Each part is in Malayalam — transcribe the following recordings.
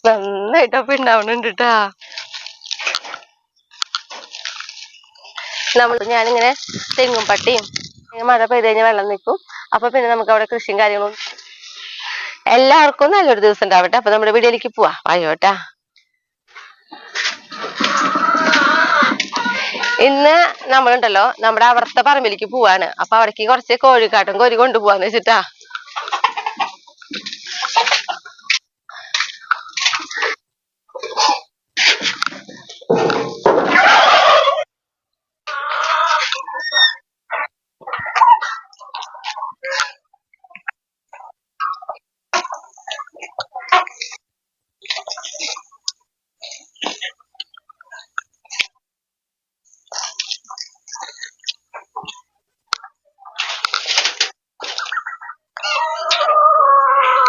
നന്നായിട്ടപ്പൊ ഉണ്ടാവണുണ്ട് ട്ടാ. ഞാനിങ്ങനെ തെങ്ങും പട്ടിയും മഴ പെയ്ത് കഴിഞ്ഞാൽ വെള്ളം നിൽക്കും. അപ്പൊ പിന്നെ നമുക്ക് അവിടെ കൃഷിയും കാര്യങ്ങളും. എല്ലാവർക്കും നല്ലൊരു ദിവസം ഉണ്ടാവട്ടെ. അപ്പൊ നമ്മുടെ വീഡിയോയിലേക്ക് പോവാ. വായോട്ടാ. ഇന്ന് നമ്മളുണ്ടല്ലോ നമ്മുടെ അവിടുത്തെ പറമ്പിലേക്ക് പോവാണ്. അപ്പൊ അവിടേക്ക് കുറച്ച് കോഴിക്കാട്ടും കോരി കൊണ്ടുപോവാന്ന് വെച്ചിട്ടാ.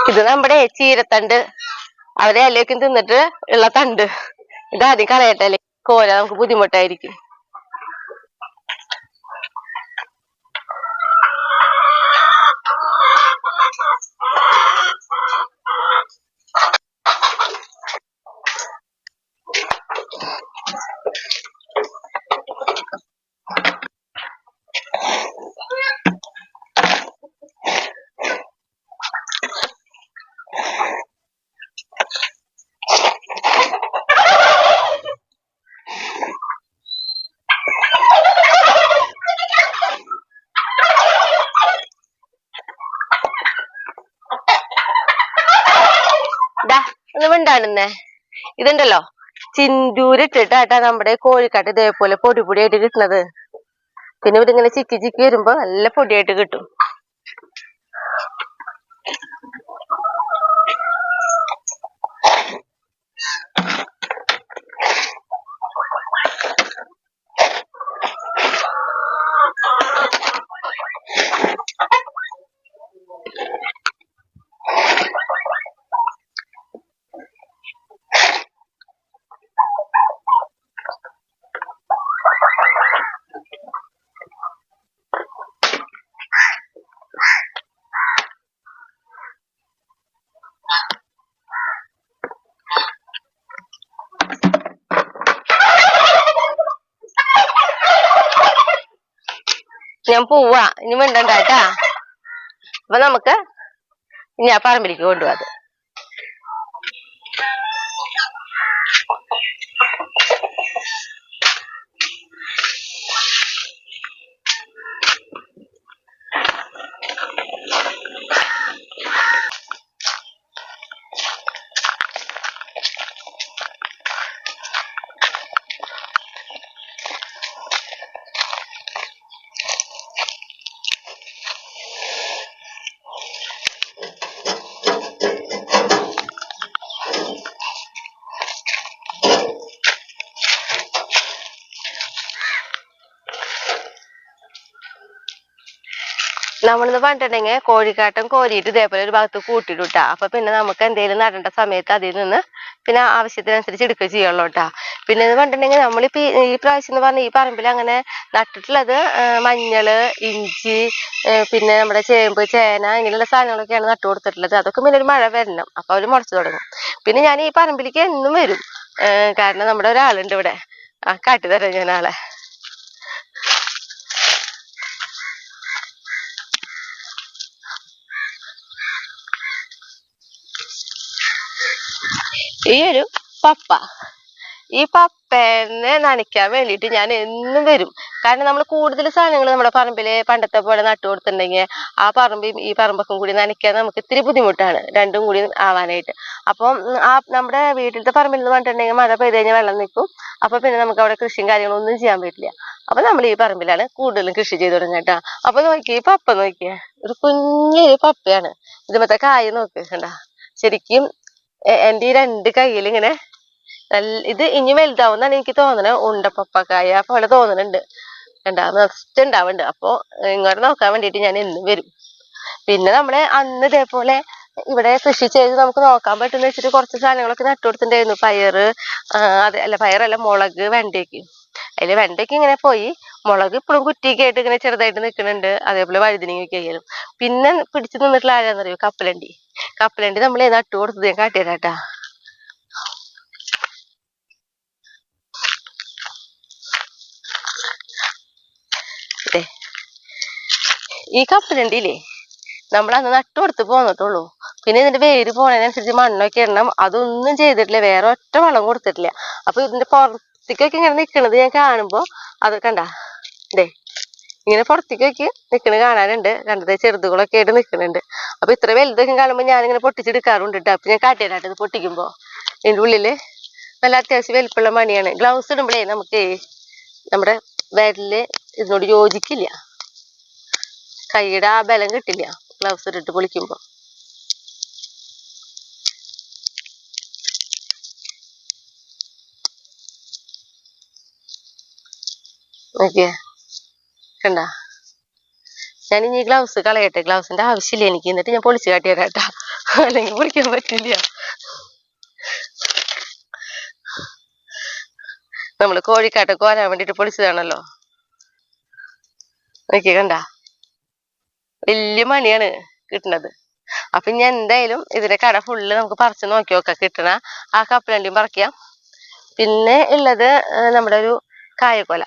ഇത് നമ്മുടെ ചീരത്തണ്ട്. അവരെ ഇലയൊക്കെ തിന്നിട്ട് ഉള്ള തണ്ട്. ഇതാദ്യം കളയട്ടല്ലേ, കോര നമുക്ക് ബുദ്ധിമുട്ടായിരിക്കും. ഒന്ന് മിണ്ടാടുന്നേ. ഇതുണ്ടല്ലോ ചിന്തൂരിട്ടിട്ടാ നമ്മുടെ കോഴിക്കാട്ട് ഇതേപോലെ പൊടി പൊടിയായിട്ട് കിട്ടുന്നത്. പിന്നെ ഇവരിങ്ങനെ ചിക്കി ചിക്കി വരുമ്പോ നല്ല പൊടിയായിട്ട് കിട്ടും. ഞാൻ പോവാ, ഇനി മിണ്ടണ്ടാട്ടാ. അപ്പൊ നമുക്ക് ഇനി ആ പറമ്പിലേക്ക് കൊണ്ടുപോകാം. നമ്മളിന്ന് പറഞ്ഞിട്ടുണ്ടെങ്കിൽ കോഴിക്കാട്ടം കോരിയിട്ട് ഇതേപോലെ ഒരു ഭാഗത്ത് കൂട്ടിയിട്ടാ. അപ്പൊ പിന്നെ നമുക്ക് എന്തെങ്കിലും നടേണ്ട സമയത്ത് അതിൽ നിന്ന് പിന്നെ ആവശ്യത്തിനനുസരിച്ച് എടുക്കുക ചെയ്യുള്ളൂ കേട്ടാ. പിന്നെ എന്ന് പറഞ്ഞിട്ടുണ്ടെങ്കിൽ നമ്മളിപ്പോ ഈ പ്രാവശ്യം എന്ന് പറഞ്ഞ ഈ പറമ്പിൽ അങ്ങനെ നട്ടിട്ടുള്ളത് മഞ്ഞള്, ഇഞ്ചി, പിന്നെ നമ്മുടെ ചേമ്പ്, ചേന ഇങ്ങനെയുള്ള സാധനങ്ങളൊക്കെയാണ് നട്ടു കൊടുത്തിട്ടുള്ളത്. അതൊക്കെ പിന്നെ ഒരു മഴ വരണം, അപ്പൊ അവര് മുളച്ചു തുടങ്ങും. പിന്നെ ഞാൻ ഈ പറമ്പിലേക്ക് എന്നും വരും. കാരണം നമ്മുടെ ഒരാളുണ്ട് ഇവിടെ, കാട്ടിത്തരാം ഞാൻ ആളെ. ഈ ഒരു പപ്പ, ഈ പപ്പേനെ നനയ്ക്കാൻ വേണ്ടിയിട്ട് ഞാൻ എന്നും വരും. കാരണം നമ്മൾ കൂടുതൽ സാധനങ്ങൾ നമ്മുടെ പറമ്പില് പണ്ടത്തെ പോലെ നട്ടു കൊടുത്തിട്ടുണ്ടെങ്കിൽ ആ പറമ്പും ഈ പറമ്പൊക്കെ കൂടി നനയ്ക്കാൻ നമുക്ക് ഇത്തിരി ബുദ്ധിമുട്ടാണ്, രണ്ടും കൂടി ആവാനായിട്ട്. അപ്പം നമ്മുടെ വീട്ടിലത്തെ പറമ്പിൽ എന്ന് പറഞ്ഞിട്ടുണ്ടെങ്കിൽ മഴ പെയ്ത് കഴിഞ്ഞാൽ വെള്ളം നിൽക്കും. അപ്പൊ പിന്നെ നമുക്ക് അവിടെ കൃഷിയും കാര്യങ്ങളും ഒന്നും ചെയ്യാൻ പറ്റില്ല. അപ്പൊ നമ്മൾ ഈ പറമ്പിലാണ് കൂടുതലും കൃഷി ചെയ്ത് തുടങ്ങാട്ടാ. അപ്പൊ നോക്കിയേ, പപ്പ നോക്കിയേ, ഒരു കുഞ്ഞൊരു പപ്പയാണ്. ഇതുമത്തെ കായ നോക്ക് കണ്ടാ. ശരിക്കും എൻ്റെ ഈ രണ്ട് കയ്യിൽ ഇങ്ങനെ ഇത് ഇനി വലുതാവുന്നാണ് എനിക്ക് തോന്നണേ. ഉണ്ടപ്പക്കായ പോലെ തോന്നുന്നുണ്ട് കണ്ടാ, നിറച്ച് ഉണ്ടാവുന്നുണ്ട്. അപ്പൊ ഇങ്ങോട്ട് നോക്കാൻ വേണ്ടിയിട്ട് ഞാൻ എന്നും വരും. പിന്നെ നമ്മള് അന്ന് ഇതേപോലെ ഇവിടെ കൃഷി ചെയ്ത് നമുക്ക് നോക്കാൻ പറ്റുന്ന വെച്ചിട്ട് കുറച്ച് സാധനങ്ങളൊക്കെ നട്ടു കൊടുത്തിട്ടുണ്ടായിരുന്നു. പയറ്, അല്ല പയറല്ല, മുളക്, വെണ്ടയ്ക്ക്. അതില് വെണ്ടയ്ക്ക് ഇങ്ങനെ പോയി, മുളക് ഇപ്പോഴും കുറ്റിയൊക്കെ ആയിട്ട് ഇങ്ങനെ ചെറുതായിട്ട് നിൽക്കുന്നുണ്ട്. അതേപോലെ വഴുതനങ്ങയൊക്കെ ആയാലും. പിന്നെ പിടിച്ചു നിന്നിട്ടുള്ള ആരാന്നറിയോ? കപ്പലണ്ടി. കപ്പലണ്ടി നമ്മൾ നട്ടു കൊടുത്തത് ഞാൻ കാട്ടിയതാട്ടാ. ഈ കപ്പലണ്ടിയില്ലേ നമ്മളന്ന് നട്ടു കൊടുത്ത് പോന്നിട്ടുള്ളൂ. പിന്നെ ഇതിന്റെ വേര് പോണതിനനുസരിച്ച് മണ്ണൊക്കെ ഇടണം. അതൊന്നും ചെയ്തിട്ടില്ല, വേറെ ഒറ്റ വളം കൊടുത്തിട്ടില്ല. അപ്പൊ ഇതിന്റെ പുറത്തേക്കൊക്കെ ഇങ്ങനെ നിക്കണത് ഞാൻ കാണുമ്പോ അത് കണ്ട ഇതേ ഇങ്ങനെ പുറത്തേക്കൊക്കെ നിക്കണ കാണാനുണ്ട്. കണ്ടത് ചെറുതുകളൊക്കെ ആയിട്ട് നിക്കണുണ്ട്. അപ്പൊ ഇത്ര വലുതൊക്കെ കാണുമ്പോ ഞാനിങ്ങനെ പൊട്ടിച്ചെടുക്കാറുണ്ട് കേട്ടോ. അപ്പൊ ഞാൻ കാട്ടിയതായിട്ട് ഇത് പൊട്ടിക്കുമ്പോ ഇതിന്റെ ഉള്ളില് നല്ല അത്യാവശ്യം വലുപ്പമുള്ള മണിയാണ്. ഗ്ലൗസ് ഇടുമ്പോഴേ നമുക്ക് നമ്മുടെ വിരല് ഇതിനോട് യോജിക്കില്ല, കൈയുടെ ആ ബലം കിട്ടില്ല ഗ്ലൗസ് ഇട്ടിട്ട് പൊളിക്കുമ്പോ. ഓക്കെ കണ്ട, ഞാൻ ഇനി ഗ്ലൗസ് കളയട്ടെ, ഗ്ലൗസിന്റെ ആവശ്യമില്ല എനിക്ക്. എന്നിട്ട് ഞാൻ പൊളിച്ച് കാട്ടി തരാട്ടാ, അല്ലെങ്കിൽ പൊളിക്കാൻ പറ്റില്ല. നമ്മള് കോഴിക്കാട്ടൊക്കെ വരാൻ വേണ്ടിട്ട് പൊളിച്ചതാണല്ലോ. നോക്കി കണ്ട, വലിയ മണിയാണ് കിട്ടുന്നത്. അപ്പൊ ഞാൻ എന്തായാലും ഇതിന്റെ കട ഫുള്ള് നമുക്ക് പറിച്ച് നോക്കി നോക്കാം, കിട്ടണ ആ കപ്പലണ്ടിയും പറിക്കാം. പിന്നെ ഉള്ളത് നമ്മുടെ ഒരു കായക്കൊല.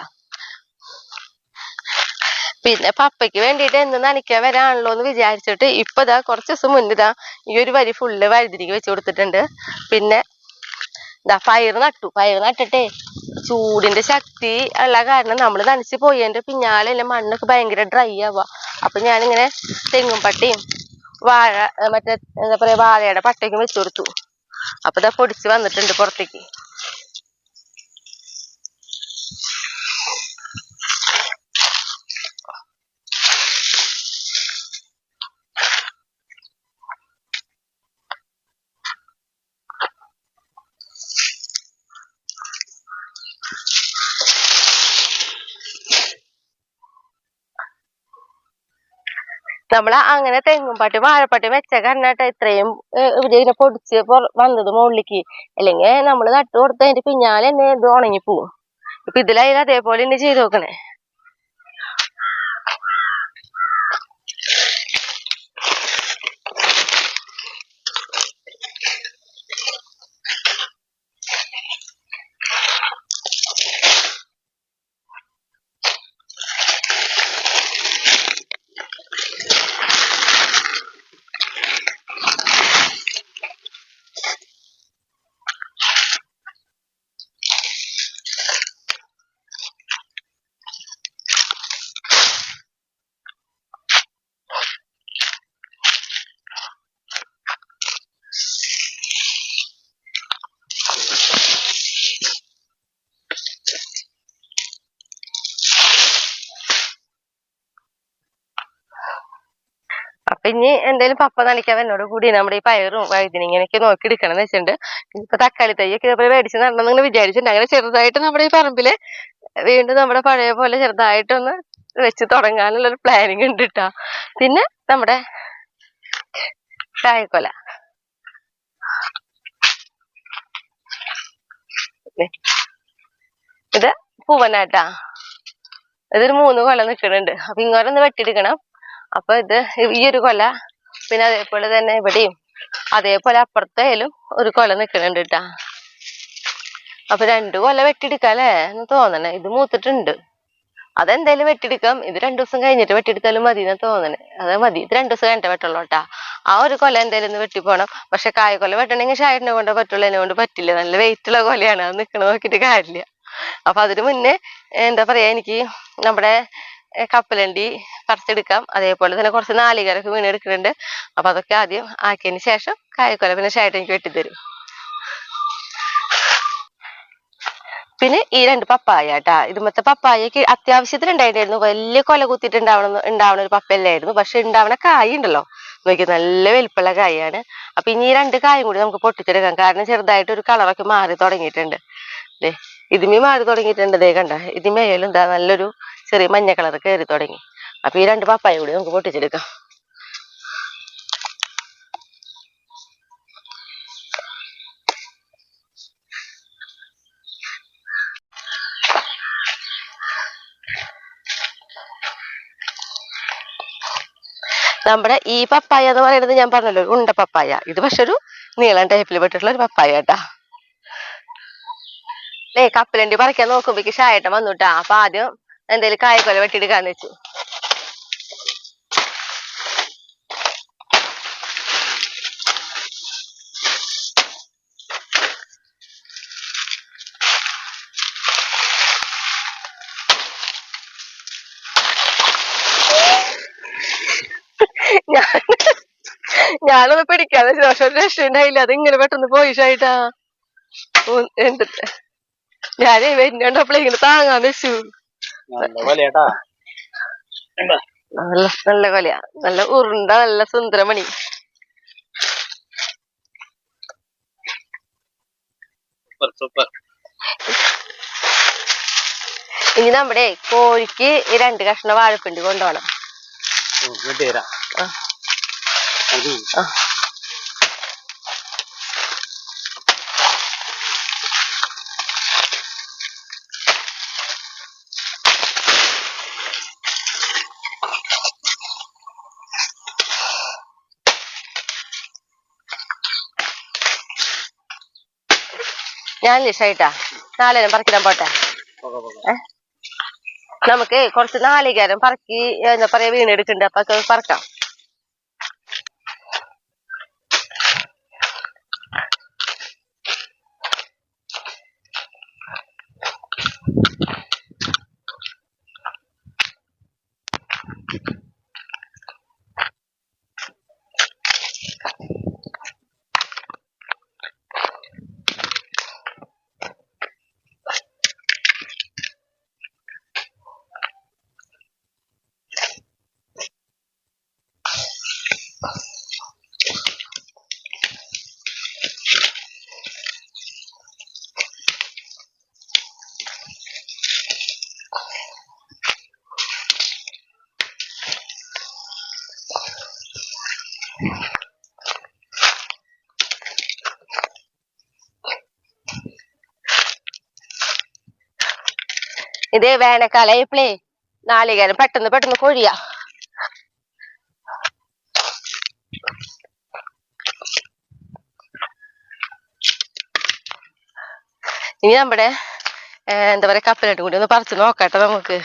പിന്നെ പപ്പയ്ക്ക് വേണ്ടിയിട്ട് എന്ന് നനയ്ക്കാൻ വരാണല്ലോ എന്ന് വിചാരിച്ചിട്ട് ഇപ്പൊ ഇതാ കുറച്ച് ദിവസം മുന്നിതാ ഈ ഒരു വരി ഫുള്ള് വഴുതിരിക്ക് വെച്ച് കൊടുത്തിട്ടുണ്ട്. പിന്നെ ഇതാ പയറ് നട്ടു. പയറ് നട്ടിട്ടേ ചൂടിന്റെ ശക്തി ഉള്ള കാരണം നമ്മൾ നനച്ച് പോയതിന്റെ പിന്നാലെ മണ്ണൊക്കെ ഭയങ്കര ഡ്രൈ ആവുക. അപ്പൊ ഞാനിങ്ങനെ തെങ്ങും പട്ടയും വാഴ മറ്റേ എന്താ പറയാ വാഴയുടെ പട്ടയ്ക്കും വെച്ചു കൊടുത്തു. അപ്പൊ ഇതാ പൊടിച്ച് വന്നിട്ടുണ്ട് പുറത്തേക്ക്. നമ്മള് അങ്ങനെ തെങ്ങും പട്ടി വാഴപ്പട്ടി വെച്ച കാരണായിട്ട് ഇത്രയും ഇതിനെ പൊടിച്ച് വന്നത് മുകളിലേക്ക്. അല്ലെങ്കിൽ നമ്മള് നട്ടു കൊടുത്തതിന്റെ പിന്നാലെ തന്നെ ഇത് ഉണങ്ങിപ്പോവും. ഇപ്പൊ ഇതിലായാലും അതേപോലെ തന്നെ ചെയ്ത് നോക്കണേ. അപ്പൊ ഇനി എന്തായാലും പപ്പ നനയ്ക്കാൻ എന്നോട് കൂടി നമ്മുടെ ഈ പയറും വഴുതിനിങ്ങനെയൊക്കെ നോക്കി എടുക്കണം വെച്ചിട്ടുണ്ട്. ഇപ്പൊ തക്കാളി തൈയൊക്കെ മേടിച്ച് നടണമെന്ന് വിചാരിച്ചിട്ടുണ്ട്. അങ്ങനെ ചെറുതായിട്ട് നമ്മുടെ ഈ പറമ്പില് വീണ്ടും നമ്മുടെ പഴയ പോലെ ചെറുതായിട്ടൊന്ന് വെച്ച് തുടങ്ങാനുള്ളൊരു പ്ലാനിങ് ഉണ്ട് കേട്ടോ. പിന്നെ നമ്മുടെ കായക്കൊല ഇത് പൂവനാട്ടാ. ഇതൊരു 3 കൊല നിൽക്കുന്നുണ്ട്. അപ്പൊ ഇങ്ങോട്ടൊന്ന് വെട്ടിയെടുക്കണം. അപ്പൊ ഇത് ഈ ഒരു കൊല, പിന്നെ അതേപോലെ തന്നെ ഇവിടെയും അതേപോലെ അപ്പുറത്തേലും ഒരു കൊല നിൽക്കുന്നുണ്ട് കേട്ടാ. അപ്പൊ 2 കൊല വെട്ടിയെടുക്കാം അല്ലേ എന്ന് തോന്നണേ. ഇത് മൂത്തിട്ടുണ്ട്, അതെന്തായാലും വെട്ടിയെടുക്കാം. ഇത് 2 ദിവസം കഴിഞ്ഞിട്ട് വെട്ടിയെടുത്താലും മതി എന്ന് തോന്നണേ. അത് മതി, ഇത് 2 ദിവസം കഴിഞ്ഞിട്ട് വെട്ടുള്ളൂ കേട്ടാ. ആ ഒരു കൊല എന്തായാലും ഒന്ന് വെട്ടിപ്പോണം. പക്ഷെ കായക്കൊല വെട്ടണമെങ്കിൽ ഷായടിനെ കൊണ്ട് പറ്റുള്ളൂ, എന്നെ കൊണ്ട് പറ്റില്ല. നല്ല വെയിറ്റ് ഉള്ള കൊലയാണ്, അത് നിൽക്കണ നോക്കിയിട്ട് കാര്യമില്ല. അപ്പൊ അതിന് മുന്നേ എന്താ പറയാ, എനിക്ക് നമ്മുടെ കപ്പലണ്ടി പറിച്ചെടുക്കാം. അതേപോലെ തന്നെ കുറച്ച് നാളികേരൊക്കെ വീണെടുക്കുന്നുണ്ട്. അപ്പൊ അതൊക്കെ ആദ്യം ആക്കിയതിന് ശേഷം കായക്കൊല പിന്നെ ഷായിട്ട് എനിക്ക് വെട്ടിത്തരും. പിന്നെ ഈ 2 പപ്പായ കേട്ടാ. ഇതുമത്തെ പപ്പായക്ക് അത്യാവശ്യത്തിന് ഉണ്ടായിട്ടായിരുന്നു. വലിയ കൊല കുത്തിയിട്ട് ഉണ്ടാവണ ഒരു പപ്പയല്ലായിരുന്നു. പക്ഷെ ഉണ്ടാവണ കായ ഉണ്ടല്ലോ നോക്കി, നല്ല വലിപ്പമുള്ള കായാണ്. അപ്പൊ ഇനി ഈ 2 കായും കൂടി നമുക്ക് പൊട്ടിച്ചെടുക്കാം. കാരണം ചെറുതായിട്ട് ഒരു കളറൊക്കെ മാറി തുടങ്ങിയിട്ടുണ്ട്. ദേ ഇതിമേ മാറി തുടങ്ങിയിട്ടുണ്ട്. ദേ കണ്ട, ഇതിമേലും എന്താ നല്ലൊരു ചെറിയ മഞ്ഞ കളർ കയറി തുടങ്ങി. അപ്പൊ ഈ 2 പപ്പായ കൂടി നമുക്ക് പൊട്ടിച്ചെടുക്കാം. നമ്മുടെ ഈ പപ്പായ എന്ന് പറയുന്നത് ഞാൻ പറഞ്ഞല്ലോ ഒരു ഉണ്ട പപ്പായ. ഇത് പക്ഷെ ഒരു നീളം ടൈപ്പിൽ പെട്ടിട്ടുള്ള ഒരു പപ്പായ കേട്ടാ. കപ്പലണ്ടി പറിക്കാൻ നോക്കുമ്പോഴേക്ക് ഷായേട്ടൻ വന്നുട്ടാ. അപ്പൊ ആദ്യം എന്തായാലും കായക്കൊല വെട്ടിയെടുക്കാന്ന് വെച്ചു. ഞാനൊന്ന് പിടിക്കാതെ പക്ഷെ ഒരു രക്ഷയുണ്ടായില്ല, അത് ഇങ്ങനെ പെട്ടെന്ന് പോയി ഷായിട്ടാ. എന്നിട്ട് ഞാനേ വരുന്നുണ്ടപ്പോഴേ ഇങ്ങനെ താങ്ങാൻ വെച്ചു. നല്ല നല്ല കൊലയാ, നല്ല ഉരുണ്ട നല്ല സുന്ദരമണി. ഇനി നമ്മുടെ കോഴിക്ക് 2 കഷ്ണം വാഴപ്പിണ്ടി കൊണ്ടുപോകണം. ഞാൻ ലിഷായിട്ടാ നാളേരം പറിക്കിടാൻ പോട്ടെ. നമുക്ക് കുറച്ച് നാളികേരം പറക്കി എന്താ പറയാ വീണെടുക്കണ്ട്, അപ്പൊ അത് പറക്കാം. ഇത് വേനൽക്കാലയപ്പോഴേ നാളികേരം പെട്ടെന്ന് പെട്ടെന്ന് കൊഴിയാ. ഇനി നമ്മുടെ എന്താ പറയാ കപ്പലട്ടും കൂടി ഒന്ന് പറിച്ച് നോക്കട്ടെ നമുക്ക്.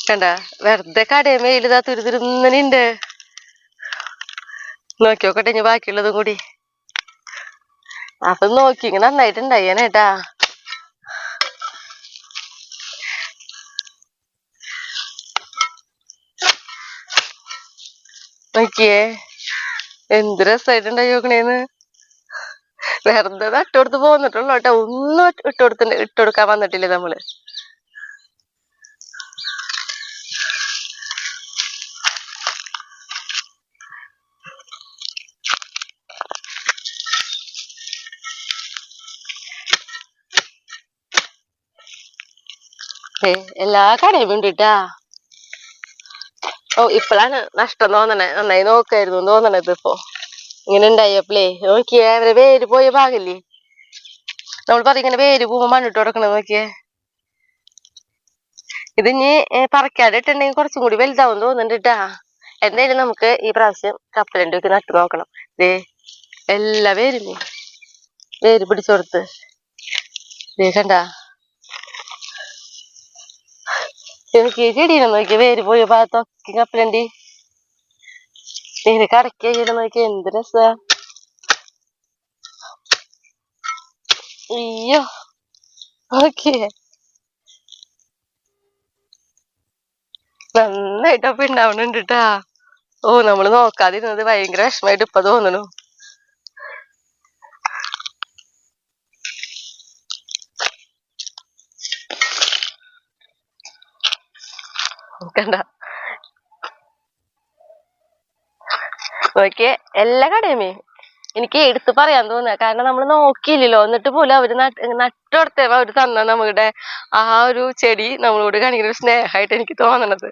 കണ്ട വെറുതെ കടയിൽ മേലിതാ തുരുതുരുന്നുണ്ട്. നോക്കി നോക്കട്ടെ ഇനി ബാക്കിയുള്ളതും കൂടി. അപ്പൊ നോക്കി നന്നായിട്ടുണ്ടായേനേട്ടാ. നോക്കിയേ എന്ത് രസമായിട്ടുണ്ടായി നോക്കണേന്ന്. വെറുതെ നട്ടുകൊടുത്ത് പോന്നിട്ടുള്ളൂ കേട്ടോ, ഒന്നും ഇട്ടുകൊടുക്കാൻ വന്നിട്ടില്ലേ നമ്മള്. എല്ലാ കടയും ഉണ്ടിട്ടാ. ഓ ഇപ്പഴാണ് നഷ്ടം തോന്നണേ, നന്നായി നോക്കായിരുന്നു തോന്നണത്. ഇപ്പൊ ഇങ്ങനെ ഉണ്ടായപ്പോളേ നോക്കിയേ അവരെ വേര് പോയ ഭാഗല്ലേ, നമ്മൾ പറയും ഇങ്ങനെ വേര് പോകുമ്പോ മണ്ണിട്ട് കൊടുക്കണത്. നോക്കിയേ ഇതിഞ്ഞി പറിക്കാതെ ഇട്ടുണ്ടെങ്കിൽ കുറച്ചും കൂടി വലുതാവും തോന്നുന്നുണ്ടിട്ടാ. എന്തായാലും നമുക്ക് ഈ പ്രാവശ്യം കപ്പലണ്ടി ഒക്കെ നട്ടു നോക്കണം. ദേ എല്ലാ വേരുമേ വേര് പിടിച്ചു കൊടുത്ത് ദേ കണ്ടാ. എനിക്ക് ചെടിയിലെ നോക്കിയ വേര് പോയ ഭാഗത്തൊക്കെ കപ്പലണ്ടി. ഇതിന് കടക്കയില നോക്കിയ എന്ത് രസാ. അയ്യോ നോക്കിയേ നന്നായിട്ടപ്പൊ ഉണ്ടാവണുണ്ടിട്ടാ. ഓ നമ്മള് നോക്കാതിരുന്നത് ഭയങ്കര വിഷമായിട്ട് ഇപ്പൊ തോന്നണു. കണ്ട നോക്കിയേ എല്ലാ കടയുമേ എനിക്ക് എടുത്ത് പറയാൻ തോന്നുക, കാരണം നമ്മൾ നോക്കിയില്ലല്ലോ. എന്നിട്ട് പോലും അവര് നട്ടുകൊടുത്തേ അവര് തന്ന നമ്മുടെ ആ ഒരു ചെടി നമ്മളോട് കാണിക്കുന്ന ഒരു സ്നേഹമായിട്ട് എനിക്ക് തോന്നണത്.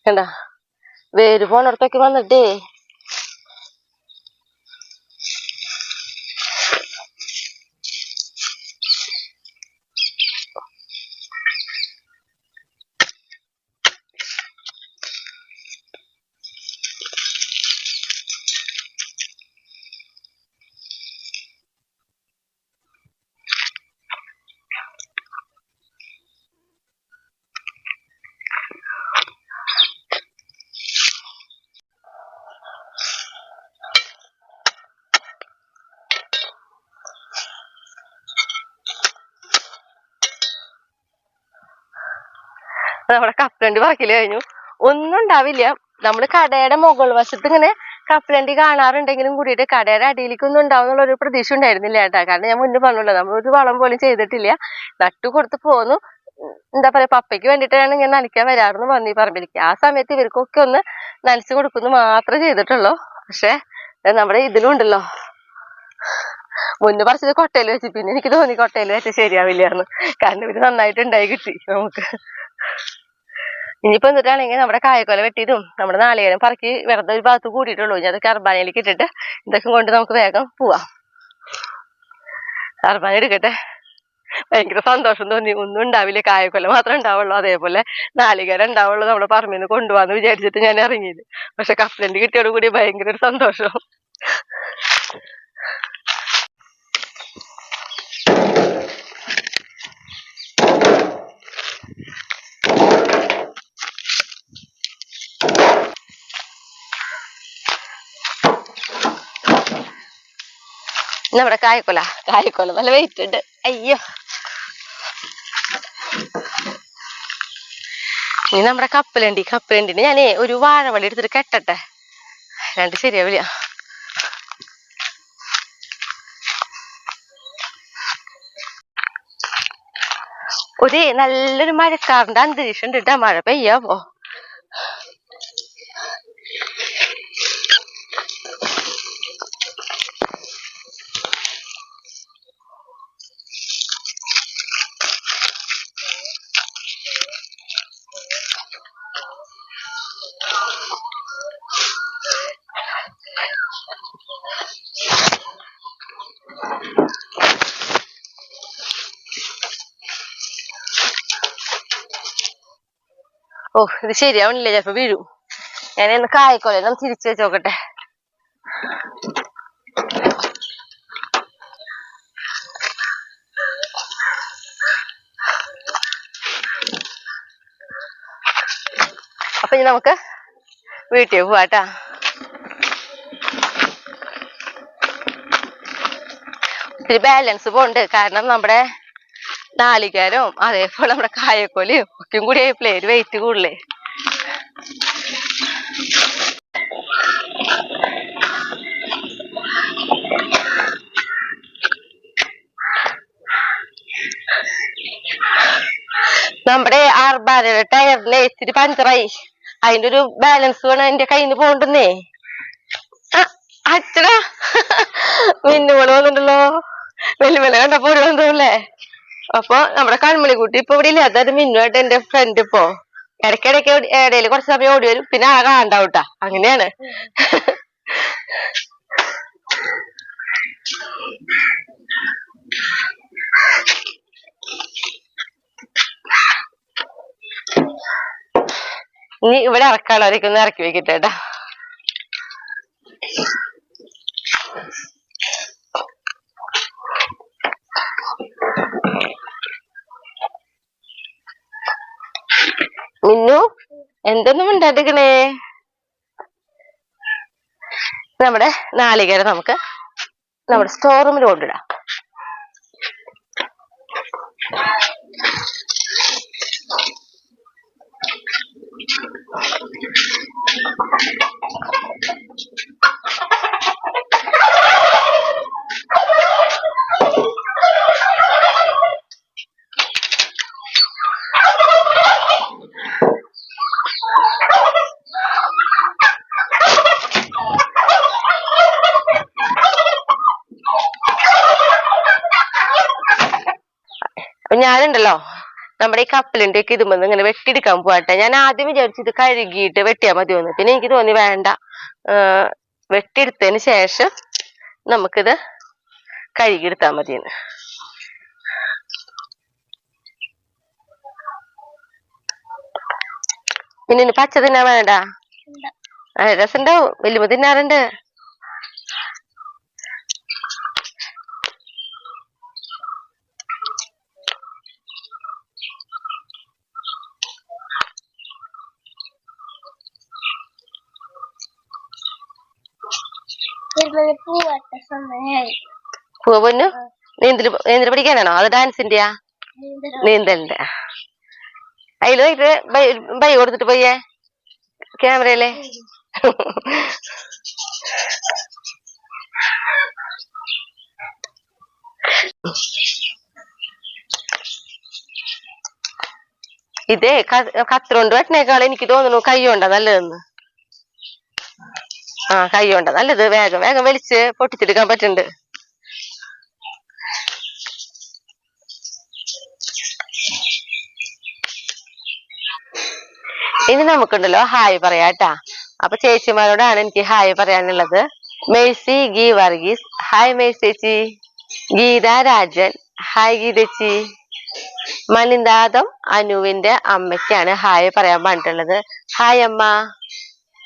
കണ്ട വേര് പോണടത്തൊക്കെ വന്നിട്ടേ നമ്മുടെ കപ്പലണ്ടി പറക്കല് കഴിഞ്ഞു. ഒന്നും ഉണ്ടാവില്ല. നമ്മള് കടയുടെ മുകൾ വശത്ത് ഇങ്ങനെ കപ്പലണ്ടി കാണാറുണ്ടെങ്കിലും കൂടിയിട്ട് കടയുടെ അടിയിലേക്കൊന്നും ഉണ്ടാവും എന്നുള്ള ഒരു പ്രതീക്ഷ ഉണ്ടായിരുന്നില്ല കേട്ടാ. കാരണം ഞാൻ മുന്നേ പറഞ്ഞല്ലോ, നമ്മളൊരു വളം പോലും ചെയ്തിട്ടില്ല. നട്ടു കൊടുത്ത് പോന്നു. എന്താ പറയാ, പപ്പയ്ക്ക് വേണ്ടിയിട്ടാണ് ഇങ്ങനെ നനയ്ക്കാൻ വരാറെന്ന് പറഞ്ഞു ഈ പറമ്പിലേക്ക്. ആ സമയത്ത് ഇവർക്കൊക്കെ ഒന്ന് നനച്ചു കൊടുക്കുന്നു മാത്രമേ ചെയ്തിട്ടുള്ളൂ. പക്ഷെ നമ്മുടെ ഇതിലും ഉണ്ടല്ലോ, മുന്നേ പറിച്ചത് കൊട്ടയിൽ വെച്ച്, പിന്നെ എനിക്ക് തോന്നി കൊട്ടയിൽ വെച്ച് ശരിയാവില്ലാന്ന്. കാരണം ഇവര് നന്നായിട്ട് ഉണ്ടായി കിട്ടി നമുക്ക്. ഇനിയിപ്പോ എന്നിട്ടാണെങ്കിൽ നമ്മുടെ കായക്കൊല വെട്ടിയതും നമ്മുടെ നാളികേരം പറക്കി വെറുതെ ഒരു ഭാഗത്ത് കൂടിയിട്ടുള്ളൂ. ഇനി അതൊക്കെ അർബാനയിലേക്ക് ഇട്ടിട്ട് ഇതൊക്കെ കൊണ്ട് നമുക്ക് വേഗം പോവാം. അർബാന എടുക്കട്ടെ. ഭയങ്കര സന്തോഷം തോന്നി. ഒന്നും ഉണ്ടാവില്ല, കായക്കൊല മാത്രമേ ഉണ്ടാവുള്ളൂ. അതേപോലെ നാളികേരം ഉണ്ടാവുള്ളൂ നമ്മുടെ പറമ്പിൽ നിന്ന് കൊണ്ടുപോകാന്ന് വിചാരിച്ചിട്ട് ഞാൻ ഇറങ്ങിയത്. പക്ഷെ കപ്പലണ്ടി കിട്ടിയോട് കൂടി ഭയങ്കര ഒരു സന്തോഷം. നമ്മുടെ കായക്കൊല നല്ല വെയിറ്റ് ഉണ്ട്. അയ്യോ, ഇനി നമ്മുടെ കപ്പലണ്ടിന് ഞാനേ ഒരു വാഴവള്ളി എടുത്തിട്ട് കെട്ടട്ടെ, രണ്ട് ശരിയാവില്ല. നല്ലൊരു മഴക്കാറിന്റെ അന്തരീക്ഷം ഉണ്ട് കേട്ടാ. മഴ പെയ്യാവോ? ഓ, ഇത് ശരിയാവണില്ല, ചിലപ്പോ വീഴും. ഞാനൊന്ന് കായക്കൊല തിരിച്ചു വെച്ച് നോക്കട്ടെ. അപ്പൊ ഇനി നമുക്ക് വീട്ടിൽ പോവാട്ടാ. ഇത്തിരി ബാലൻസ് പോണ്ട്. കാരണം നമ്മുടെ നാളികേരവും അതേപോലെ നമ്മുടെ കായക്കൊലയും ഒക്കെയും കൂടി ആയപ്പോഴേ ഒരു വെയിറ്റ് കൂടുതലേ. നമ്മുടെ ആർബാരയുടെ ടയറിലെ ഇത്തിരി പഞ്ചറായി. അതിന്റെ ഒരു ബാലൻസ് വേണം എന്റെ കയ്യിൽ നിന്ന് പോകണ്ടെന്നേ. അച്ഛടാ, മിന്നുപോലെ വന്നിട്ടുണ്ടല്ലോ. വെല്ലുവിള കണ്ടപ്പോ ഒരു ബന്ധമല്ലേ. അപ്പൊ നമ്മുടെ കൺമണിക്കുട്ടി ഇപ്പൊ ഇവിടെ ഇല്ല. അതായത് മിന്നുമായിട്ട് എന്റെ ഫ്രണ്ട് ഇപ്പോ ഇടയ്ക്കിടയ്ക്ക് ഇടയിൽ കുറച്ച് സമയം ഓടി വരും, പിന്നെ ആകെ കാണണ്ടാവൂട്ടാ. അങ്ങനെയാണ്. ഇനി ഇവിടെ ഇറക്കാനുള്ളവരൊക്കെ ഒന്ന് ഇറക്കി വെക്കട്ടെ. മിന്നു, എന്തൊന്നും ഉണ്ടാക്കിക്കണേ. നമ്മുടെ നാളികേരം നമുക്ക് നമ്മുടെ സ്റ്റോർ റൂമിൽ കൊണ്ടിടാം. ഞാനുണ്ടല്ലോ നമ്മുടെ ഈ കപ്പലിന്റെ ഒക്കെ ഇതുമ്പോ ഇങ്ങനെ വെട്ടിയെടുക്കാൻ പോവാട്ടെ. ഞാൻ ആദ്യം വിചാരിച്ചത് കഴുകിയിട്ട് വെട്ടിയാൽ മതിയോന്ന്. പിന്നെ എനിക്ക് തോന്നി വേണ്ട, വെട്ടിയെടുത്തതിന് ശേഷം നമുക്കിത് കഴുകിയെടുത്താൽ മതിയെന്ന്. പിന്നെ പച്ച തിന്നാൻ വേണ്ട, രസം ഉണ്ടാവും. വലിയ തിന്നാറുണ്ട്. പൂവന്നു നീന്തല് പഠിക്കാനാണോ? അത് ഡാൻസിന്റെയാ? നീന്തലിന്റെ. അതില് നോക്കിട്ട് ബൈ കൊടുത്തിട്ട് പോയേ ക്യാമറയിലെ. ഇതേ കത്രോണ്ട് വെട്ടനേക്കാൾ എനിക്ക് തോന്നുന്നു കൈ കൊണ്ടാ നല്ലതെന്ന്. കൈ കൊണ്ടാ നല്ലത്. വേഗം വേഗം വലിച്ച് പൊട്ടിച്ചെടുക്കാൻ പറ്റുന്നുണ്ട്. ഇനി നമുക്കുണ്ടല്ലോ ഹായ് പറയാട്ടാ. അപ്പൊ ചേച്ചിമാരോടാണ് എനിക്ക് ഹായ് പറയാനുള്ളത്. മേഴ്സി ഗീ വർഗീസ്, ഹായ് മേഴ്സി ചേച്ചി. ഗീത രാജൻ, ഹായ് ഗീതച്ചി. മലിന്ദാദം അനുവിന്റെ അമ്മയ്ക്കാണ് ഹായ് പറയാൻ പറഞ്ഞിട്ടുള്ളത്. ഹായ് അമ്മ.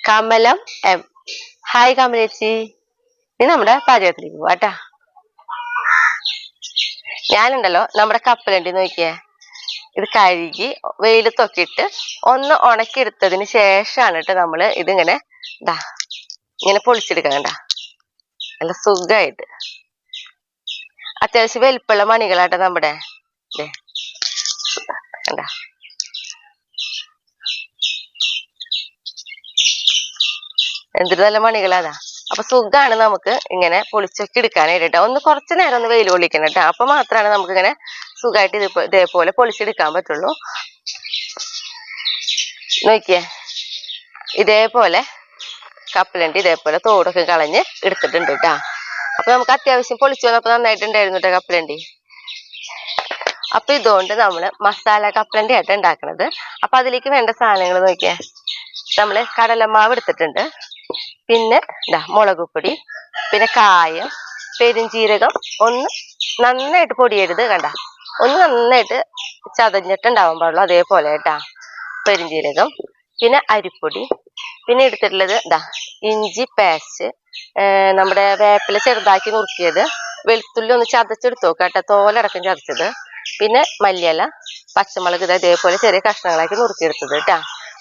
കമലം എം, ഹായ് കമലേച്ചി. ഇനി നമ്മുടെ പാചകത്തിലേക്ക് പോവാട്ടാ. ഞാനുണ്ടല്ലോ നമ്മുടെ കപ്പലണ്ടി നോക്കിയേ, ഇത് കഴുകി വെയിലത്തൊക്കെ ഇട്ട് ഒന്ന് ഉണക്കിയെടുത്തതിന് ശേഷമാണ് കേട്ടോ നമ്മള് ഇതിങ്ങനെ ഇങ്ങനെ പൊളിച്ചെടുക്കണ്ട. നല്ല സുഖമായിട്ട് അത്യാവശ്യം വലിപ്പമുള്ള മണികളാട്ടോ നമ്മുടെ. കണ്ട എന്തൊരു നല്ല മണികളാതാ. അപ്പൊ സുഖമാണ് നമുക്ക് ഇങ്ങനെ പൊളിച്ചൊക്കെ എടുക്കാനായിട്ട്. ഒന്ന് കുറച്ചു നേരം ഒന്ന് വെയിൽ പൊളിക്കണം കേട്ടോ. അപ്പൊ മാത്രമാണ് നമുക്ക് ഇങ്ങനെ സുഖമായിട്ട് ഇതേപോലെ പൊളിച്ചെടുക്കാൻ പറ്റുള്ളൂ. നോക്കിയേ, ഇതേപോലെ കപ്പലണ്ടി ഇതേപോലെ തോടൊക്കെ കളഞ്ഞ് എടുത്തിട്ടുണ്ട് കേട്ടാ. അപ്പൊ നമുക്ക് അത്യാവശ്യം പൊളിച്ചു വന്നപ്പോ നന്നായിട്ടുണ്ടായിരുന്നു കേട്ടോ കപ്പലണ്ടി. അപ്പൊ ഇതുകൊണ്ട് നമ്മള് മസാല കപ്പലണ്ടി ആയിട്ട് ഉണ്ടാക്കണത്. അപ്പൊ അതിലേക്ക് വേണ്ട സാധനങ്ങൾ നോക്കിയേ. നമ്മള് കടലമാവ് എടുത്തിട്ടുണ്ട്, പിന്നെ മുളക് പൊടി, പിന്നെ കായം, പെരുംജീരകം ഒന്ന് നന്നായിട്ട് പൊടിയരുത് കണ്ട, ഒന്ന് നന്നായിട്ട് ചതഞ്ഞിട്ടുണ്ടാവാൻ പാടുള്ളൂ. അതേപോലെ കേട്ടാ പെരുംജീരകം, പിന്നെ അരിപ്പൊടി, പിന്നെ എടുത്തിട്ടുള്ളത് ഇഞ്ചി പേസ്റ്റ്, നമ്മുടെ വേപ്പില ചെറുതാക്കി നുറുക്കിയത്, വെളുത്തുള്ളി ഒന്ന് ചതച്ചെടുത്ത് നോക്കാട്ടോ, തോലടക്കം ചതച്ചത്, പിന്നെ മല്ലിയില, പച്ചമുളക് ഇതേപോലെ ചെറിയ കഷ്ണങ്ങളാക്കി നുറുക്കിയെടുത്തത് കേട്ടാ.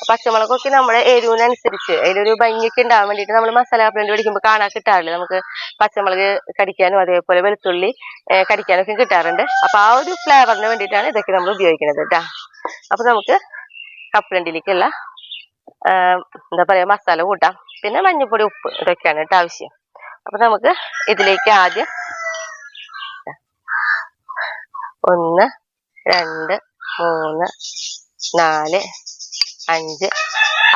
പച്ചമുളകൊക്കെ നമ്മുടെ എരിവിനനുസരിച്ച് അതിലൊരു ഭംഗിയൊക്കെ ഉണ്ടാവാൻ വേണ്ടിയിട്ട് നമ്മൾ മസാല കപ്പലണ്ടി പിടിക്കുമ്പോൾ കാണാൻ കിട്ടാറില്ല നമുക്ക്. പച്ചമുളക് കടിക്കാനും അതേപോലെ വെളുത്തുള്ളി കടിക്കാനൊക്കെ കിട്ടാറുണ്ട്. അപ്പൊ ആ ഒരു ഫ്ലേവറിന് വേണ്ടിയിട്ടാണ് ഇതൊക്കെ നമ്മൾ ഉപയോഗിക്കുന്നത് കേട്ടാ. അപ്പൊ നമുക്ക് കപ്പലണ്ടിയിലേക്കുള്ള എന്താ പറയാ മസാല കൂട്ടാം. പിന്നെ മഞ്ഞൾപ്പൊടി, ഉപ്പ് ഇതൊക്കെയാണ് കേട്ടോ ആവശ്യം. അപ്പൊ നമുക്ക് ഇതിലേക്ക് ആദ്യം 1 2 3 4 5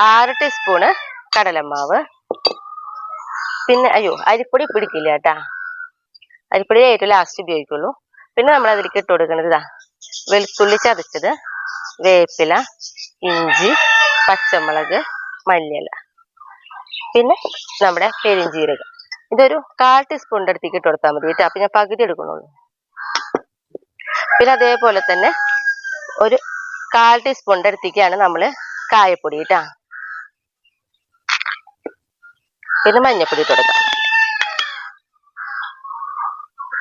6 ടീസ്പൂണ് കടലമാവ്. പിന്നെ അരിപ്പൊടി പിടിക്കില്ല കേട്ടാ, അരിപ്പൊടി ഏറ്റവും ലാസ്റ്റ് ഉപയോഗിക്കുള്ളൂ. പിന്നെ നമ്മൾ അതിലേക്ക് ഇട്ട് കൊടുക്കുന്നത് വെളുത്തുള്ളി ചതച്ചത്, വേപ്പില, ഇഞ്ചി, പച്ചമുളക്, മല്ലിയില, പിന്നെ നമ്മുടെ പെരുംജീരകം. ഇതൊരു 1/4 ടീസ്പൂണിന്റെ അടുത്തേക്ക് ഇട്ട് കൊടുത്താൽ മതി കേട്ടോ. അപ്പൊ ഞാൻ പകുതി എടുക്കണുള്ളൂ. പിന്നെ അതേപോലെ തന്നെ ഒരു 1/4 ടീസ്പൂണിന്റെ അടുത്തേക്കാണ് നമ്മള് കായപ്പൊടി കേട്ടാ. പിന്നെ മഞ്ഞപ്പൊടി ഇട്ട് കൊടുക്കാം.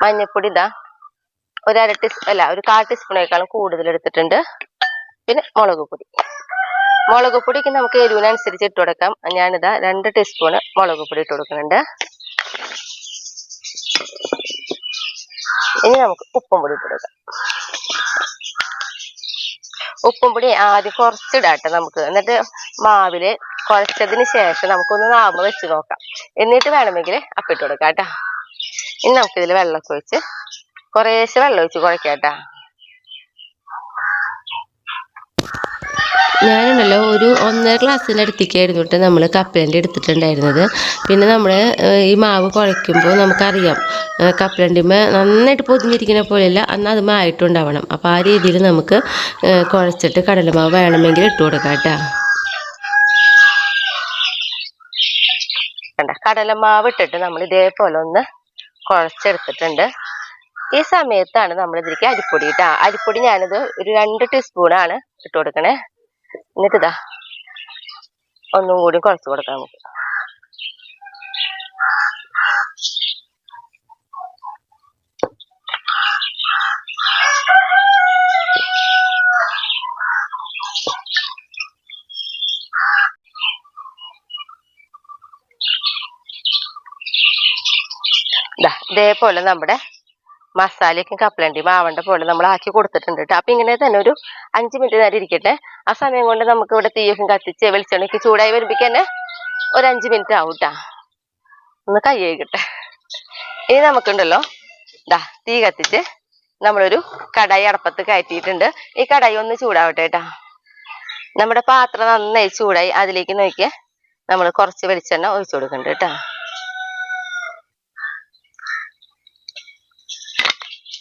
മഞ്ഞപ്പൊടി ഒരു 1/4 ടീസ്പൂണേക്കാളും കൂടുതൽ എടുത്തിട്ടുണ്ട്. പിന്നെ മുളക് പൊടിക്ക് നമുക്ക് എരിവിനനുസരിച്ച് ഇട്ട് കൊടുക്കാം. ഞാനിതാ 2 ടീസ്പൂണ് മുളക് പൊടി ഇട്ട് കൊടുക്കുന്നുണ്ട്. ഇനി നമുക്ക് ഉപ്പും പൊടി ഇട്ട് കൊടുക്കാം. ഉപ്പും പൊടി ആദ്യം കുറച്ചിടാട്ടെ നമുക്ക്. എന്നിട്ട് മാവില് കുഴച്ചതിന് ശേഷം നമുക്കൊന്ന് നാമ വെച്ച് നോക്കാം. എന്നിട്ട് വേണമെങ്കിൽ അപ്പിട്ട് കൊടുക്കാം കേട്ടാ. ഇനി നമുക്കിതിൽ വെള്ളമൊക്കെ ഒഴിച്ച് കുറേശ്ശെ വെള്ളം ഒഴിച്ച് കുഴക്കാട്ടാ. ഞാനുണ്ടല്ലോ ഒരു 1.5 ഗ്ലാസ്സിൻ്റെ അടുത്തേക്കായിരുന്നു കേട്ടോ നമ്മൾ കപ്പലണ്ടി എടുത്തിട്ടുണ്ടായിരുന്നത്. പിന്നെ നമ്മൾ ഈ മാവ് കുഴയ്ക്കുമ്പോൾ നമുക്കറിയാം കപ്പലണ്ടിമ നന്നായിട്ട് പൊതിഞ്ഞിരിക്കുന്ന പോലെയല്ല, എന്നാൽ അത് ആയിട്ടുണ്ടാവണം. അപ്പോൾ ആ രീതിയിൽ നമുക്ക് കുഴച്ചിട്ട് കടലമാവ് വേണമെങ്കിൽ ഇട്ട് കൊടുക്കാം കേട്ടോ. കടലമാവ് ഇട്ടിട്ട് നമ്മൾ ഇതേപോലെ ഒന്ന് കുഴച്ചെടുത്തിട്ടുണ്ട്. ഈ സമയത്താണ് നമ്മൾ ഇതിലേക്ക് അരിപ്പൊടി ഇട്ടാ. അരിപ്പൊടി ഞാനിത് ഒരു 2 ടീസ്പൂണാണ് ഇട്ട് കൊടുക്കണേ. എന്നിട്ട് ഒന്നും കൂടി കുഴച്ച് കൊടുക്കാം നമുക്ക്. ഇതേപോലെ നമ്മുടെ മസാലയൊക്കെ കപ്പലണ്ടി മാവണ്ട പോലെ നമ്മൾ ആക്കി കൊടുത്തിട്ടുണ്ട് കേട്ടോ. അപ്പൊ ഇങ്ങനെ തന്നെ ഒരു 5 മിനിറ്റ് നേരം ഇരിക്കട്ടെ. ആ സമയം കൊണ്ട് നമുക്ക് ഇവിടെ തീയൊക്കെ കത്തിച്ച് വെളിച്ചെണ്ണയ്ക്ക് ചൂടായി വരുമ്പോഴേക്ക് തന്നെ ഒരു 5 മിനിറ്റ് ആവും കേട്ടാ. ഒന്ന് കൈ കഴുകട്ടെ. ഇനി നമുക്കുണ്ടല്ലോ തീ കത്തിച്ച് നമ്മളൊരു കടായി അടപ്പത്ത് കയറ്റിയിട്ടുണ്ട്. ഈ കടായി ഒന്ന് ചൂടാവട്ടെ കേട്ടാ. നമ്മുടെ പാത്രം നന്നായി ചൂടായി. അതിലേക്ക് നോക്കിയാൽ നമ്മൾ കുറച്ച് വെളിച്ചെണ്ണ ഒഴിച്ചു കൊടുക്കുന്നുണ്ട് കേട്ടാ.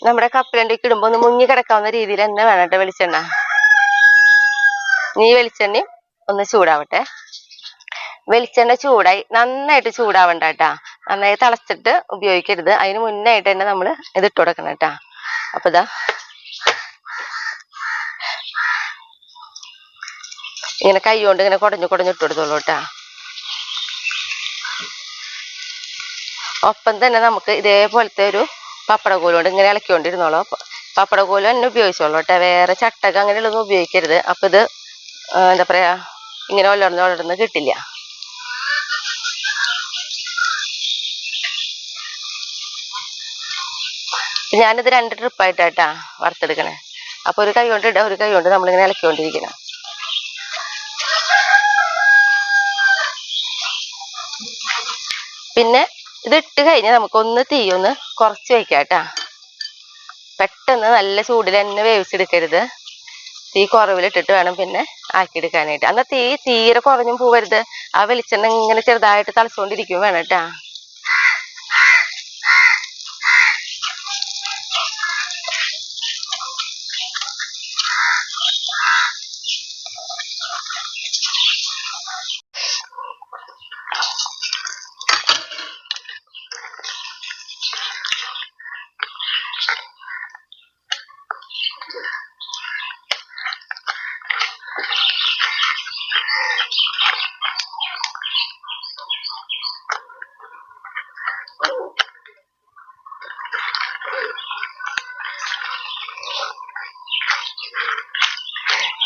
നമ്മുടെ കപ്പലണ്ടിക്ക് ഇടുമ്പോ ഒന്ന് മുങ്ങി കിടക്കാവുന്ന രീതിയിൽ തന്നെ വേണം കേട്ടോ വെളിച്ചെണ്ണ. ഈ വെളിച്ചെണ്ണ ഒന്ന് ചൂടാവട്ടെ. വെളിച്ചെണ്ണ ചൂടായി, നന്നായിട്ട് ചൂടാവണ്ട കേട്ടാ. നന്നായി തിളച്ചിട്ട് ഉപയോഗിക്കരുത്. അതിന് മുന്നായിട്ട് തന്നെ നമ്മൾ ഇത് ഇട്ട് കൊടുക്കണം കേട്ടാ. അപ്പൊ ഇങ്ങനെ കൈ കൊണ്ട് ഇങ്ങനെ കുടഞ്ഞു ഇട്ട് കൊടുത്തോളൂ കേട്ടാ. ഒപ്പം തന്നെ നമുക്ക് ഇതേപോലത്തെ ഒരു പപ്പടക്കോല് കൊണ്ട് ഇങ്ങനെ ഇളക്കിക്കൊണ്ടിരുന്നോളൂ. പപ്പടക്കോല് തന്നെ ഉപയോഗിച്ചോളൂ കേട്ടോ. വേറെ ചട്ടക അങ്ങനെയുള്ളതൊന്നും ഉപയോഗിക്കരുത്. അപ്പൊ ഇത് എന്താ പറയാ, ഇങ്ങനെ ഒലർന്ന് കിട്ടില്ല. ഞാനിത് 2 ട്രിപ്പായിട്ടാ വറുത്തെടുക്കണേ. അപ്പൊ ഒരു കൈ കൊണ്ട് ഇടുക, ഒരു കൈ കൊണ്ട് നമ്മളിങ്ങനെ ഇളക്കിക്കൊണ്ടിരിക്കണം. പിന്നെ ഇത് ഇട്ട് കഴിഞ്ഞാൽ നമുക്കൊന്ന് തീ ഒന്ന് കുറച്ച് വയ്ക്കാട്ടാ. പെട്ടെന്ന് നല്ല ചൂടിൽ തന്നെ വേവിച്ചെടുക്കരുത്. തീ കുറവിലിട്ടിട്ട് വേണം പിന്നെ ആക്കിയെടുക്കാനായിട്ട്. എന്നാൽ തീ തീരെ കുറഞ്ഞും പോവരുത്. ആ വെളിച്ചെണ്ണ ഇങ്ങനെ ചെറുതായിട്ട് തളച്ചുകൊണ്ടിരിക്കും വേണം കേട്ടാ.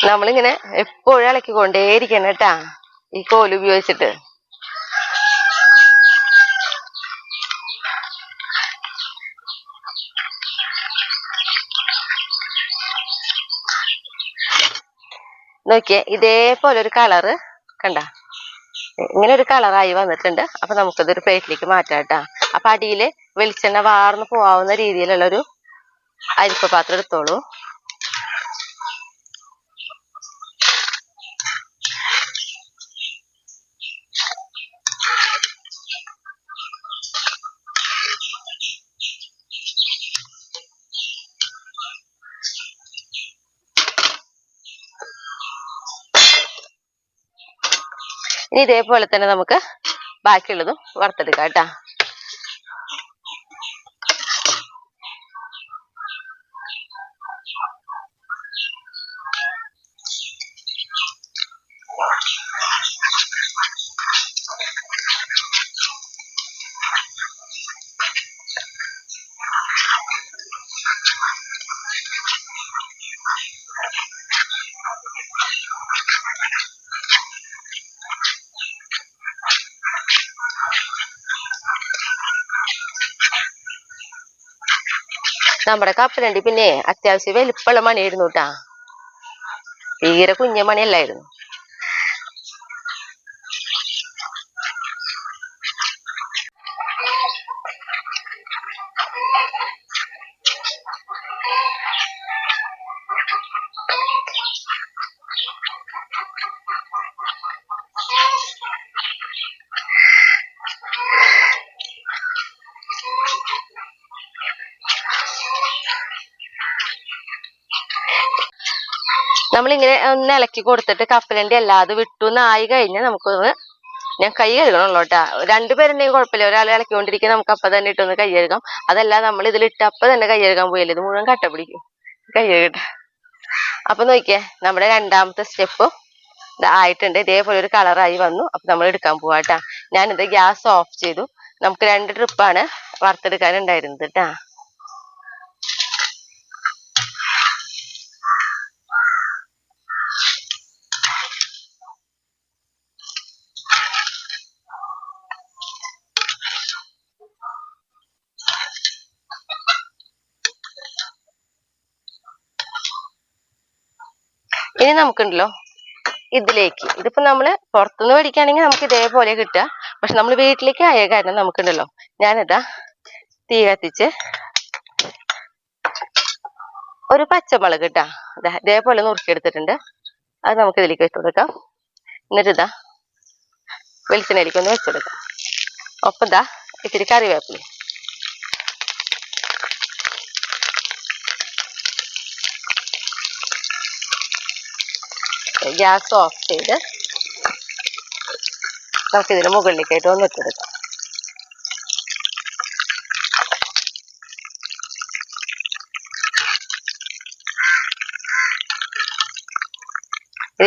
നമ്മളിങ്ങനെ എപ്പോഴും ഇളക്കിക്കൊണ്ടേയിരിക്കണം കേട്ടാ, ഈ കോല് ഉപയോഗിച്ചിട്ട്. നോക്കിയേ, ഇതേപോലെ ഒരു കളറ് കണ്ട, ഇങ്ങനെ ഒരു കളറായി വന്നിട്ടുണ്ട്. അപ്പൊ നമുക്കതൊരു പ്ലേറ്റിലേക്ക് മാറ്റാം കേട്ടാ. അപ്പൊ അടിയില് വെളിച്ചെണ്ണ വാർന്ന് പോവാവുന്ന രീതിയിലുള്ള ഒരു അരിപ്പ പാത്രം എടുത്തോളൂ. ഇനി ഇതേപോലെ തന്നെ നമുക്ക് ബാക്കിയുള്ളതും വറുത്തെടുക്കാം കേട്ടാ. നമ്മുടെ കപ്പലണ്ടി പിന്നെ അത്യാവശ്യം വലിപ്പമുള്ള മണിയായിരുന്നു കേട്ടാ. തീരെ കുഞ്ഞ മണിയല്ലായിരുന്നു. നമ്മളിങ്ങനെ ഒന്ന് ഇളക്കി കൊടുത്തിട്ട് കപ്പലണ്ടി അല്ലാതെ വിട്ടുന്നായി കഴിഞ്ഞാൽ നമുക്കൊന്ന്, ഞാൻ കൈ കഴുകണമല്ലോ കേട്ടാ. 2 പേരുണ്ടെങ്കിൽ കുഴപ്പമില്ല, ഒരാൾ ഇളക്കിക്കൊണ്ടിരിക്കുക, നമുക്ക് അപ്പം തന്നെ ഇട്ടൊന്ന് കൈ കഴുകാം. അതല്ല നമ്മൾ ഇതിലിട്ട് അപ്പം തന്നെ കൈ കഴുകാൻ പോയല്ലേ, ഇത് മുഴുവൻ കട്ട പിടിക്കും. കൈ കഴുകട്ടെ. അപ്പൊ നോക്കിയേ, നമ്മുടെ 2ാമത്തെ സ്റ്റെപ്പ് ആയിട്ടുണ്ട്. ഇതേപോലെ ഒരു കളറായി വന്നു. അപ്പൊ നമ്മൾ എടുക്കാൻ പോവാട്ടാ. ഞാനിത് ഗ്യാസ് ഓഫ് ചെയ്തു. നമുക്ക് 2 ട്രിപ്പാണ് വറുത്തെടുക്കാനുണ്ടായിരുന്നത് കേട്ടാ. ഇനി നമുക്കുണ്ടല്ലോ ഇതിലേക്ക്, ഇതിപ്പോ നമ്മള് പുറത്തുനിന്ന് മേടിക്കുകയാണെങ്കിൽ നമുക്ക് ഇതേപോലെ കിട്ടുക. പക്ഷെ നമ്മൾ വീട്ടിലേക്ക് ആയ കാരണം നമുക്കുണ്ടല്ലോ, ഞാനിതാ തീ കത്തിച്ച് ഒരു പച്ചമുളക് ഇട്ടാ ഇതേപോലെ നുറുക്കിയെടുത്തിട്ടുണ്ട്. അത് നമുക്ക് ഇതിലേക്ക് വെച്ച് കൊടുക്കാം. എന്നിട്ട് ഇതാ വെളിച്ചെണ്ണയിലേക്ക് ഒന്ന് വെച്ച് കൊടുക്കാം. ഒപ്പം ഇതാ ഇത്തിരി കറിവേപ്പില. ഗ്യാസ് ഓഫ് ചെയ്ത് നമുക്കിതിന് മുകളിലേക്കായിട്ട് ഒന്ന് ഇട്ടെടുക്കാം.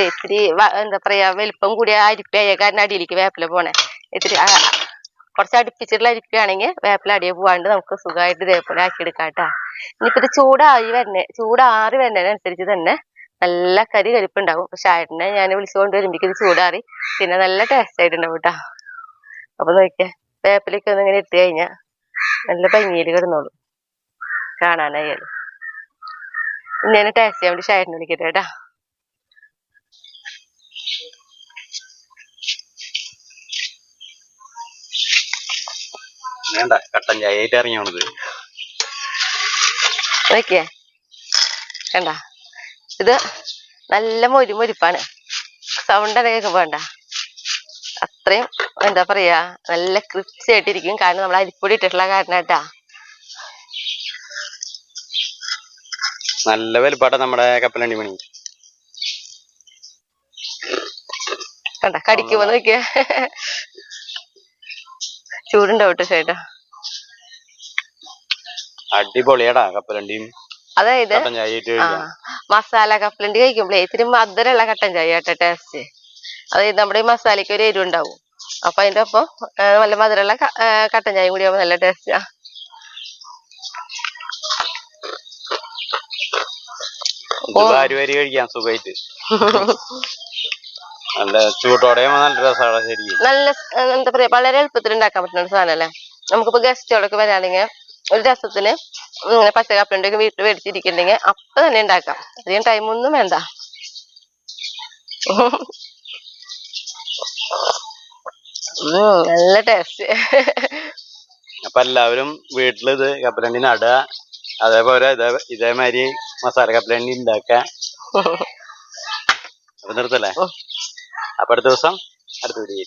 ഇത്തിരി എന്താ പറയാ വലിപ്പം കൂടിയ അരിപ്പയായ കാരണം അടിയിലേക്ക് വേപ്പില പോണേ. ഇത്തിരി കുറച്ച് അടുപ്പിച്ചിട്ടുള്ള അരിപ്പയാണെങ്കിൽ വേപ്പില അടിയെ പോവാണ്ട് നമുക്ക് സുഖമായിട്ട് ഇതേപോലെ ആക്കിയെടുക്കാം കേട്ടാ. ഇനിയിപ്പോ ഇത് ചൂടാറി വരുന്നതിനനുസരിച്ച് തന്നെ നല്ല കരിപ്പുണ്ടാവും. പക്ഷെ ആയിട്ടിനെ ഞാൻ വിളിച്ചുകൊണ്ട് വരുമ്പോഴേക്കും ഇത് ചൂടാറി പിന്നെ നല്ല ടേസ്റ്റ് ആയിട്ടുണ്ടാവും കേട്ടാ. അപ്പൊ നോക്കിയാ വേപ്പിലേക്ക് ഒന്ന് ഇങ്ങനെ ഇട്ട് കഴിഞ്ഞാൽ നല്ല ഭംഗിയിൽ കിടന്നോളൂ കാണാനായാലും. ഇങ്ങനെ ടേസ്റ്റ് ചെയ്യാൻ വേണ്ടി ഷായറ്റിനെ വിളിക്കട്ടെ കേട്ടാ. വേണ്ട കട്ടൻ ചായ ആയിട്ട് ഇറങ്ങിയോണത് നോക്കിയേ കണ്ട, ഇത് നല്ല മൊരിപ്പാണ്. സൗണ്ട് കേൾക്കുമ്പോ വേണ്ട അത്രയും എന്താ പറയാ നല്ല ക്രിസ്പി ആയിട്ടിരിക്കും. കാരണം നമ്മൾ അരിപ്പൊടി ഇട്ടിട്ടുള്ള കാരണം കേട്ടാ. നല്ല വലുപ്പാട്ട നമ്മുടെ കപ്പലണ്ടി മണി. കണ്ട കടിക്കുമ്പോ നോക്കിയേ ചൂടുണ്ടാവട്ടെ ചേട്ടാ. അടിപൊളിയാടാ കപ്പലണ്ടിയും. അതായത് മസാല കപ്പലണ്ടി കഴിക്കുമ്പോഴേ ഇത്തിരി മധുരമുള്ള കട്ടൻ ചായ കേട്ടോ ടേസ്റ്റ്. അതായത് നമ്മുടെ ഈ മസാലയ്ക്ക് ഒരു എരിവ് ഉണ്ടാവും. അപ്പൊ അതിന്റെ ഒപ്പം നല്ല മധുരമുള്ള കട്ടൻ ചായയും കൂടി ആവുമ്പോ നല്ല ടേസ്റ്റാ. കഴിക്കാം സുഖമായിട്ട്. നല്ല ചൂട്ടോടെ നല്ല രസമാണ്. ശരിക്കും നല്ല എന്താ പറയാ വളരെ എളുപ്പത്തിൽ ഉണ്ടാക്കാൻ പറ്റുന്ന ഒരു സാധനം അല്ലേ. നമുക്കിപ്പോ ഗസ്റ്റുകളൊക്കെ വരാണെങ്കിൽ ഒരു രസത്തിന് പച്ച കപ്പലണ്ടി ഒക്കെ വീട്ടിൽ മേടിച്ചിരിക്കുന്നുണ്ടെങ്കിൽ അപ്പൊ തന്നെ ഉണ്ടാക്കാം. അധികം ടൈമൊന്നും വേണ്ട. നല്ല ടേസ്റ്റ്. അപ്പൊ എല്ലാവരും വീട്ടിൽ ഇത് കപ്പലണ്ടി നടുക. അതേപോലെ ഇതേമാതിരി മസാല കപ്പലണ്ടി ഉണ്ടാക്കുക. അപ്പൊ നിർത്തല്ലേ. അപ്പൊ അടുത്ത ദിവസം അടുത്ത വീഡിയോ.